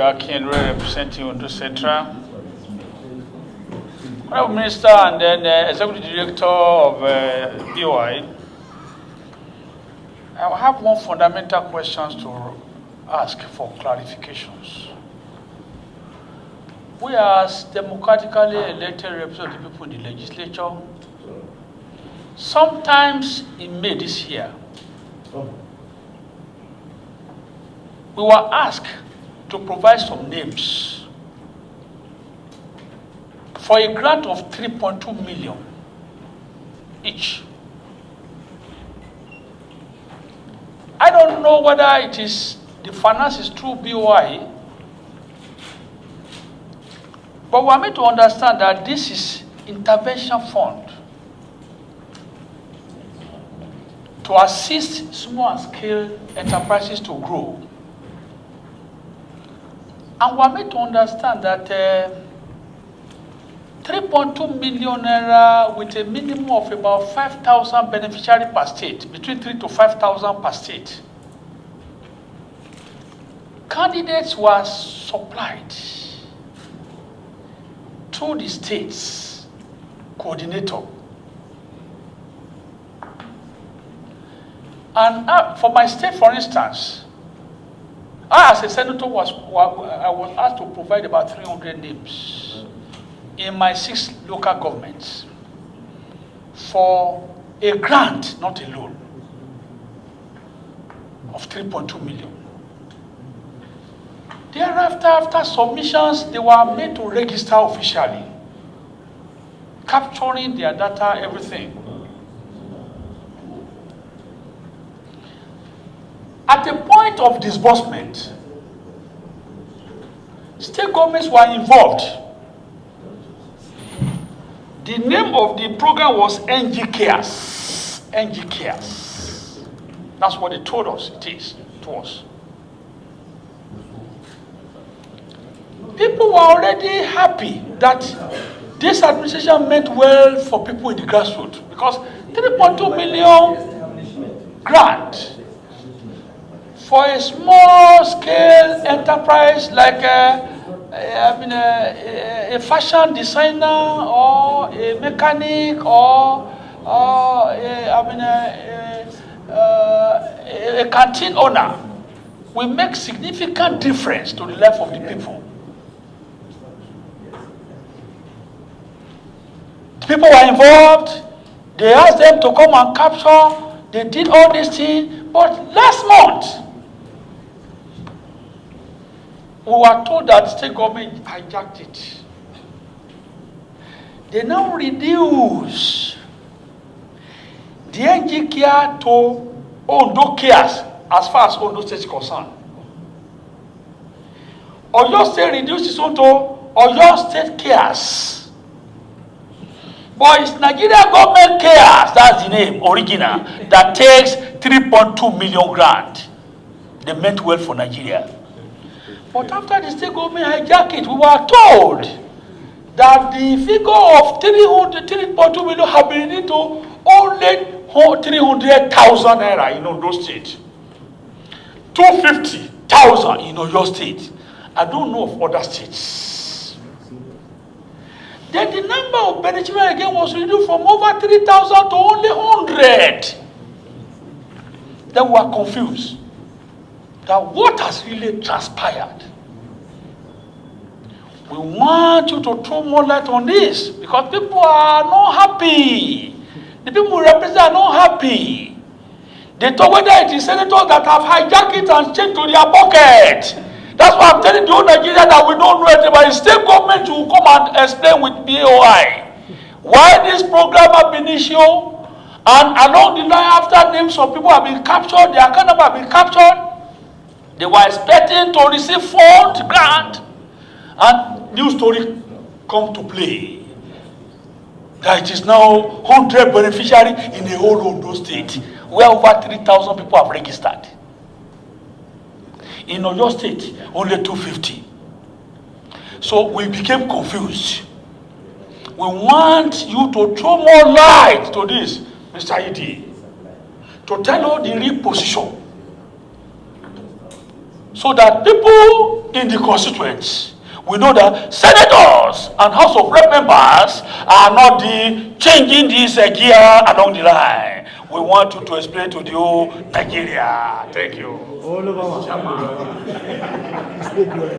Akin representing Ondo Central, Honorable Minister, and then Executive Director of BOI. I have one fundamental questions to ask for clarifications. We as democratically elected representatives of the people in the legislature, sometimes in May this year, we were asked to provide some names for a grant of 3.2 million each. I don't know whether it is the finances through BOI, but we are made to understand that this is intervention fund to assist small scale enterprises to grow. And we are made to understand that 3.2 million naira with a minimum of about 5,000 beneficiaries per state, between 3,000 to 5,000 per state. Candidates were supplied to the state's coordinator. And for my state, for instance, I, as a senator, I was asked to provide about 300 names in my 6 local governments for a grant, not a loan, of 3.2 million. Thereafter, after submissions, they were made to register officially, capturing their data, everything. At the point of disbursement, state governments were involved. The name of the program was NG Cares. NG Cares. That's what they told us it is to us. People were already happy that this administration meant well for people in the grassroots because 3.2 million grant for a small-scale enterprise like a fashion designer or a mechanic or a canteen owner will make significant difference to the life of the people. The people were involved. They asked them to come and capture. They did all these things. But last month, we were told that the state government hijacked it. They now reduce the NG care to Ondo cares as far as Ondo State is concerned. Oyo State reduces it to Oyo State cares. But it's Nigeria government cares, that's the name, original, that takes 3.2 million grant. They meant well for Nigeria. But after the state government hijacked it, we were told that the figure of 3.2 million have been reduced to only 300,000 naira in Ondo State, 250,000 in Oyo State. I don't know of other states. Then the number of beneficiaries again was reduced from over 3,000 to only 100. Then we were confused that what has really transpired. We want you to throw more light on this because people are not happy. The people we represent are not happy. They thought whether it is senators that have hijacked it and changed to their pocket. That's why I'm telling the whole Nigeria that we don't know anything, but the state government will come and explain with BOI why this program has been issued, and along the line after names of people have been captured, their account number have been captured. They were expecting to receive fund grant, and new story come to play. That it is now 100 beneficiaries in the whole Ondo State, where over 3,000 people have registered. In Oyo State, only 250. So we became confused. We want you to throw more light to this, Mr. Idi, to tell us the real position. so that people in the constituents will know that senators and House of Rep members are not the changing this gear along the line. We want you to explain to the whole Nigeria. Thank you.